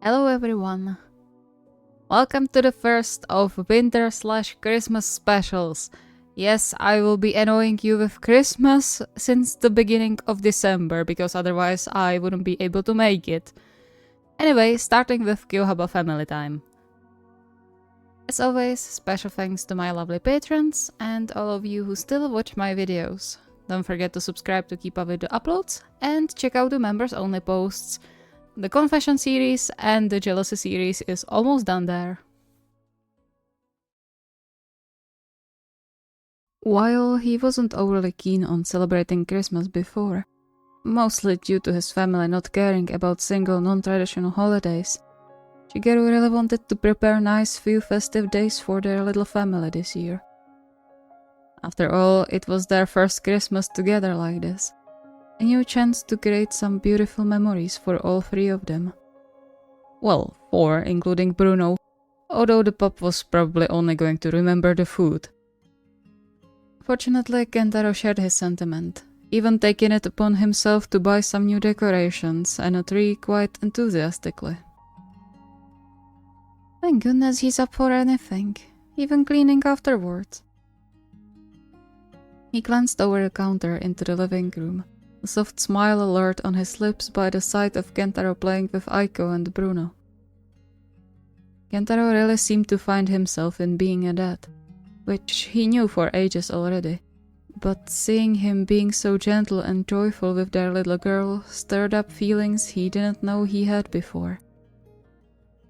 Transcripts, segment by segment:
Hello everyone. Welcome to the first of winter/Christmas specials. Yes, I will be annoying you with Christmas since the beginning of December, because otherwise I wouldn't be able to make it. Anyway, starting with KyouHaba family time. As always, special thanks to my lovely patrons and all of you who still watch my videos. Don't forget to subscribe to keep up with the uploads and check out the members only posts. The confession series and the jealousy series is almost done there. While he wasn't overly keen on celebrating Christmas before, mostly due to his family not caring about single non-traditional holidays, Shigeru really wanted to prepare nice few festive days for their little family this year. After all, it was their first Christmas together like this. A new chance to create some beautiful memories for all three of them. Well, 4, including Bruno, although the pup was probably only going to remember the food. Fortunately, Kentaro shared his sentiment, even taking it upon himself to buy some new decorations and a tree quite enthusiastically. Thank goodness he's up for anything, even cleaning afterwards. He glanced over the counter into the living room, a soft smile alert on his lips by the sight of Kentaro playing with Aiko and Bruno. Kentaro really seemed to find himself in being a dad, which he knew for ages already, but seeing him being so gentle and joyful with their little girl stirred up feelings he didn't know he had before.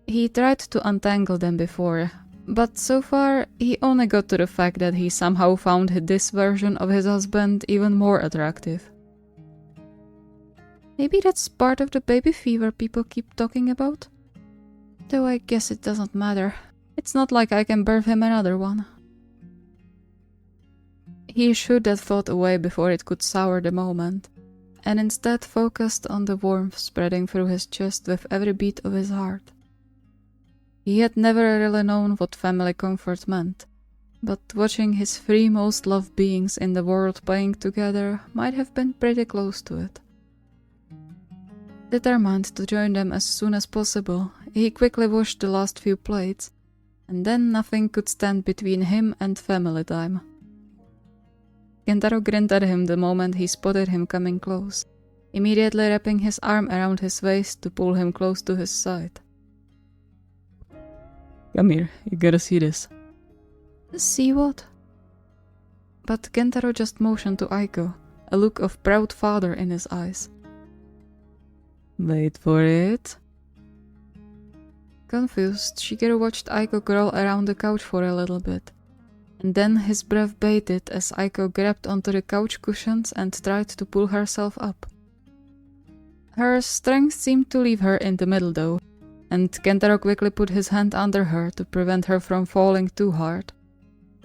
He tried to untangle them before, but so far he only got to the fact that he somehow found this version of his husband even more attractive. Maybe that's part of the baby fever people keep talking about? Though I guess it doesn't matter. It's not like I can birth him another one. He shooed that thought away before it could sour the moment, and instead focused on the warmth spreading through his chest with every beat of his heart. He had never really known what family comfort meant, but watching his 3 most loved beings in the world playing together might have been pretty close to it. Determined to join them as soon as possible, he quickly washed the last few plates, and then nothing could stand between him and family time. Kentaro grinned at him the moment he spotted him coming close, immediately wrapping his arm around his waist to pull him close to his side. Come here, you gotta see this. See what? But Kentaro just motioned to Aiko, a look of proud father in his eyes. Wait for it. Confused, Shigeru watched Aiko crawl around the couch for a little bit, and then his breath bated as Aiko grabbed onto the couch cushions and tried to pull herself up. Her strength seemed to leave her in the middle though, and Kentaro quickly put his hand under her to prevent her from falling too hard.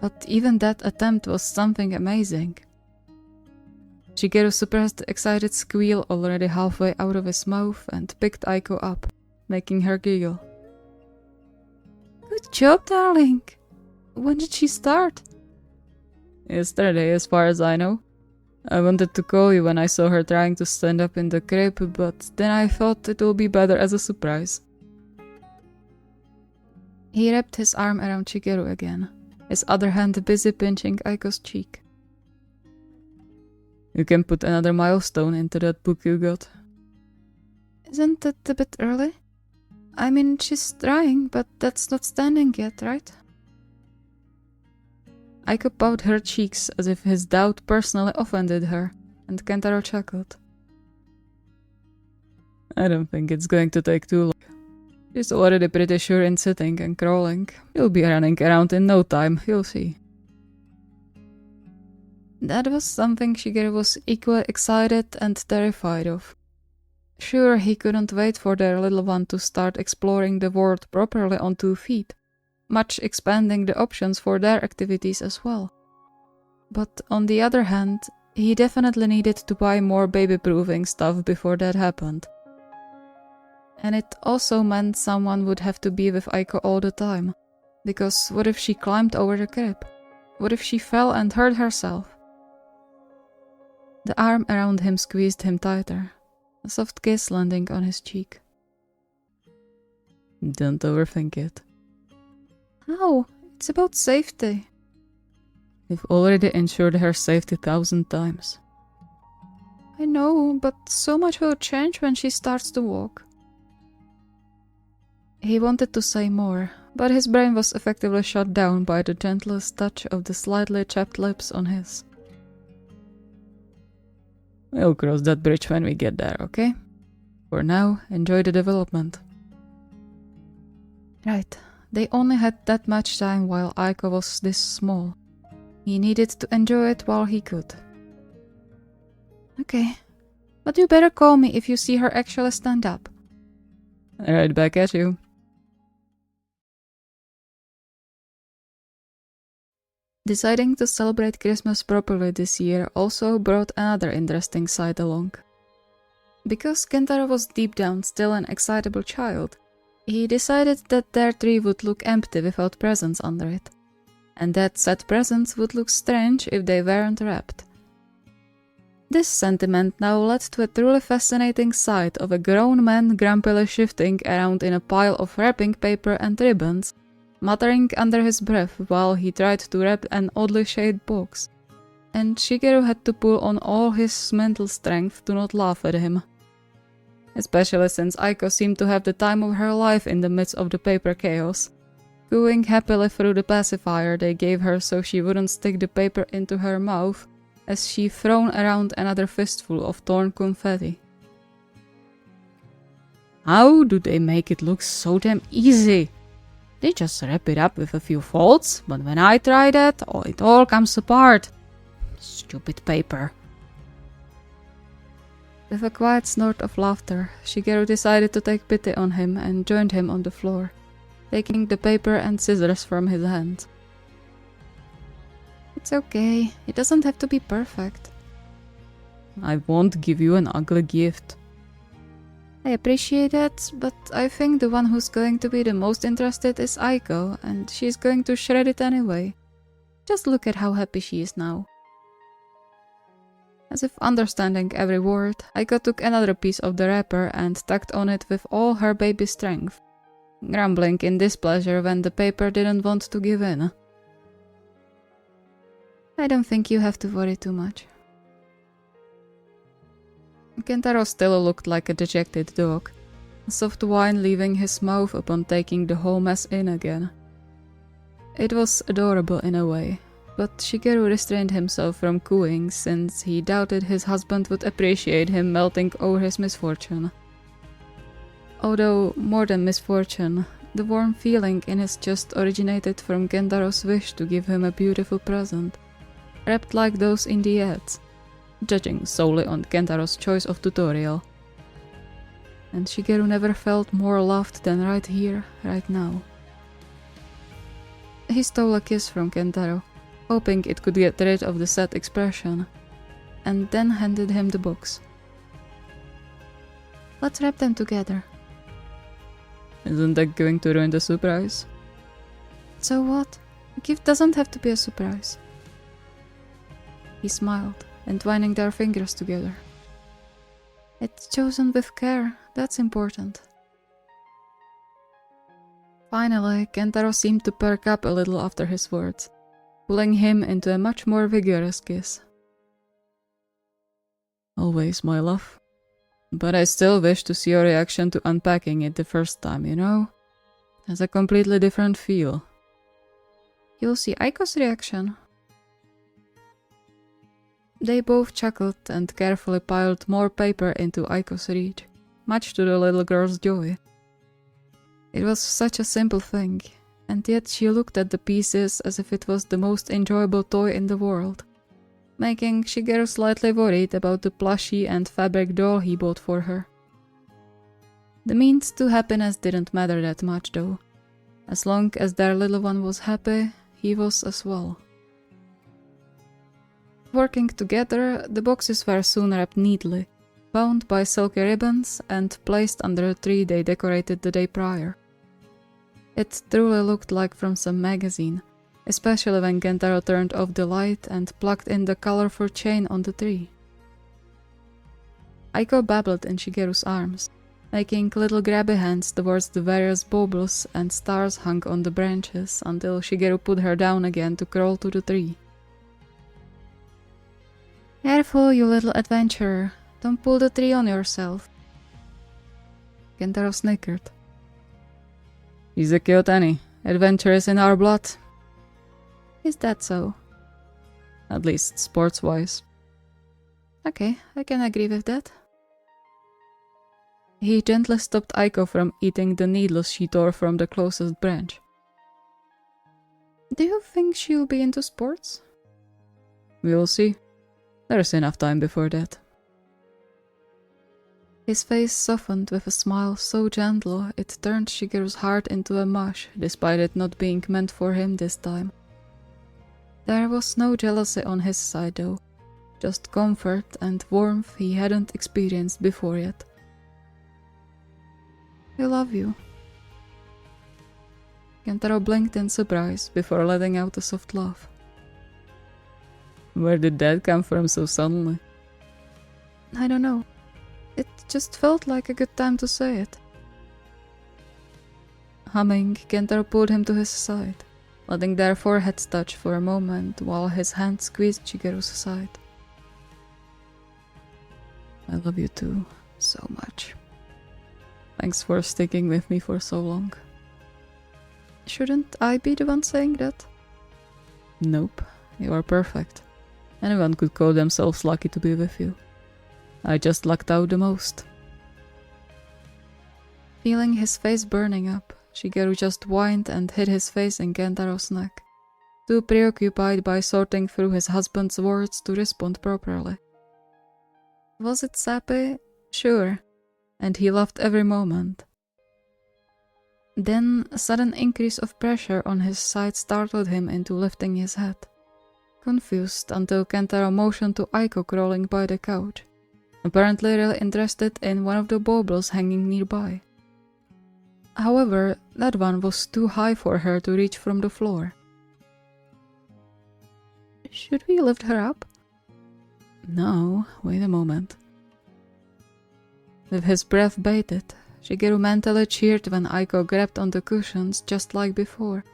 But even that attempt was something amazing. Shigeru suppressed the excited squeal already halfway out of his mouth and picked Aiko up, making her giggle. Good job, darling! When did she start? Yesterday, as far as I know. I wanted to call you when I saw her trying to stand up in the crib, but then I thought it would be better as a surprise. He wrapped his arm around Shigeru again, his other hand busy pinching Aiko's cheek. You can put another milestone into that book you got. Isn't that a bit early? I mean, she's trying, but that's not standing yet, right? Aiko puffed her cheeks as if his doubt personally offended her, and Kentaro chuckled. I don't think it's going to take too long. She's already pretty sure in sitting and crawling. You'll be running around in no time, you'll see. That was something Shigeru was equally excited and terrified of. Sure, he couldn't wait for their little one to start exploring the world properly on 2 feet, much expanding the options for their activities as well. But on the other hand, he definitely needed to buy more baby-proofing stuff before that happened. And it also meant someone would have to be with Aiko all the time, because what if she climbed over the crib? What if she fell and hurt herself? The arm around him squeezed him tighter, a soft kiss landing on his cheek. Don't overthink it. How? It's about safety. We've already ensured her safety 1,000 times. I know, but so much will change when she starts to walk. He wanted to say more, but his brain was effectively shut down by the gentlest touch of the slightly chapped lips on his. We'll cross that bridge when we get there, okay? For now, enjoy the development. Right, they only had that much time while Aiko was this small. He needed to enjoy it while he could. Okay, but you better call me if you see her actually stand up. Right back at you. Deciding to celebrate Christmas properly this year also brought another interesting side along. Because Kentaro was deep down still an excitable child, he decided that their tree would look empty without presents under it, and that said presents would look strange if they weren't wrapped. This sentiment now led to a truly fascinating sight of a grown man grumpily shifting around in a pile of wrapping paper and ribbons, muttering under his breath while he tried to wrap an oddly shaped box, and Shigeru had to pull on all his mental strength to not laugh at him. Especially since Aiko seemed to have the time of her life in the midst of the paper chaos, cooing happily through the pacifier they gave her so she wouldn't stick the paper into her mouth as she thrown around another fistful of torn confetti. How do they make it look so damn easy? They just wrap it up with a few folds, but when I try that, it all comes apart. Stupid paper. With a quiet snort of laughter, Shigeru decided to take pity on him and joined him on the floor, taking the paper and scissors from his hand. It's okay, it doesn't have to be perfect. I won't give you an ugly gift. I appreciate that, but I think the one who's going to be the most interested is Aiko, and she's going to shred it anyway. Just look at how happy she is now. As if understanding every word, Aiko took another piece of the wrapper and tugged on it with all her baby strength, grumbling in displeasure when the paper didn't want to give in. I don't think you have to worry too much. Kentaro still looked like a dejected dog, soft wine leaving his mouth upon taking the whole mess in again. It was adorable in a way, but Shigeru restrained himself from cooing since he doubted his husband would appreciate him melting over his misfortune. Although, more than misfortune, the warm feeling in his chest originated from Kentaro's wish to give him a beautiful present, wrapped like those in the ads, judging solely on Kentaro's choice of tutorial. And Shigeru never felt more loved than right here, right now. He stole a kiss from Kentaro, hoping it could get rid of the sad expression, and then handed him the box. Let's wrap them together. Isn't that going to ruin the surprise? So what? A gift doesn't have to be a surprise. He smiled, entwining their fingers together. It's chosen with care, that's important. Finally, Kentaro seemed to perk up a little after his words, pulling him into a much more vigorous kiss. Always, my love. But I still wish to see your reaction to unpacking it the first time, you know? It has a completely different feel. You'll see Aiko's reaction. They both chuckled and carefully piled more paper into Aiko's reach, much to the little girl's joy. It was such a simple thing, and yet she looked at the pieces as if it was the most enjoyable toy in the world, making Shigeru slightly worried about the plushie and fabric doll he bought for her. The means to happiness didn't matter that much though. As long as their little one was happy, he was as well. Working together, the boxes were soon wrapped neatly, bound by silky ribbons, and placed under a tree they decorated the day prior. It truly looked like from some magazine, especially when Kentaro turned off the light and plugged in the colorful chain on the tree. Aiko babbled in Shigeru's arms, making little grabby hands towards the various baubles and stars hung on the branches until Shigeru put her down again to crawl to the tree. Careful, you little adventurer. Don't pull the tree on yourself. Kentaro snickered. He's a Kyotani. Adventure is in our blood. Is that so? At least sports-wise. Okay, I can agree with that. He gently stopped Aiko from eating the needles she tore from the closest branch. Do you think she'll be into sports? We'll see. There's enough time before that. His face softened with a smile so gentle it turned Shigeru's heart into a mush, despite it not being meant for him this time. There was no jealousy on his side though, just comfort and warmth he hadn't experienced before yet. I love you. Kentaro blinked in surprise before letting out a soft laugh. Where did that come from so suddenly? I don't know. It just felt like a good time to say it. Humming, Kentaro pulled him to his side, letting their foreheads touch for a moment while his hand squeezed Shigeru's side. I love you too, so much. Thanks for sticking with me for so long. Shouldn't I be the one saying that? Nope, you are perfect. Anyone could call themselves lucky to be with you. I just lucked out the most. Feeling his face burning up, Shigeru just whined and hid his face in Kentaro's neck, too preoccupied by sorting through his husband's words to respond properly. Was it sappy? Sure, and he loved every moment. Then a sudden increase of pressure on his side startled him into lifting his head, confused until Kentaro motioned to Aiko crawling by the couch, apparently really interested in one of the baubles hanging nearby. However, that one was too high for her to reach from the floor. Should we lift her up? No, wait a moment. With his breath bated, Shigeru mentally cheered when Aiko grabbed on the cushions just like before,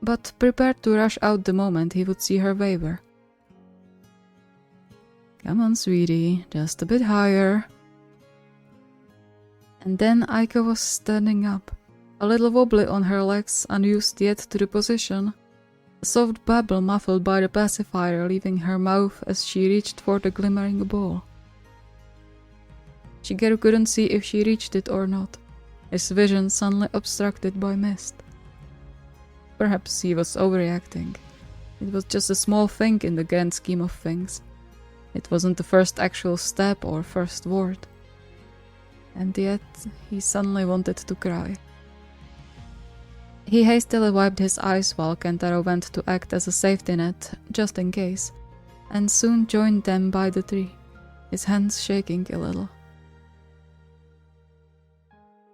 but prepared to rush out the moment he would see her waver. Come on, sweetie, just a bit higher. And then Aiko was standing up, a little wobbly on her legs, unused yet to the position, a soft babble muffled by the pacifier leaving her mouth as she reached for the glimmering ball. Shigeru couldn't see if she reached it or not, his vision suddenly obstructed by mist. Perhaps he was overreacting. It was just a small thing in the grand scheme of things. It wasn't the first actual step or first word. And yet, he suddenly wanted to cry. He hastily wiped his eyes while Kentaro went to act as a safety net, just in case, and soon joined them by the tree, his hands shaking a little.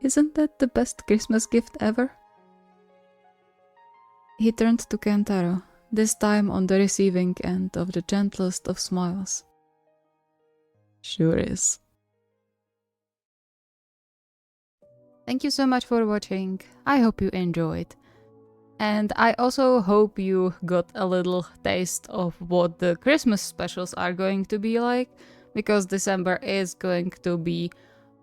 Isn't that the best Christmas gift ever? He turned to Kentaro, this time on the receiving end of the gentlest of smiles. Sure is. Thank you so much for watching. I hope you enjoyed. And I also hope you got a little taste of what the Christmas specials are going to be like, because December is going to be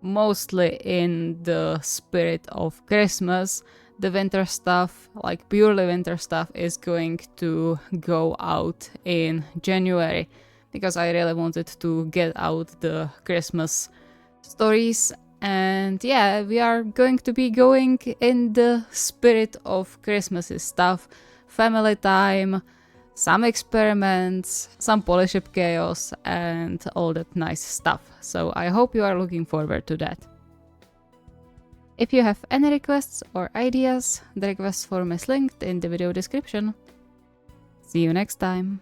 mostly in the spirit of Christmas. The winter stuff, like purely winter stuff, is going to go out in January, because I really wanted to get out the Christmas stories. And yeah, we are going to be going in the spirit of Christmassy stuff, family time, some experiments, some Polyship chaos, and all that nice stuff. So I hope you are looking forward to that. If you have any requests or ideas, the request form is linked in the video description. See you next time!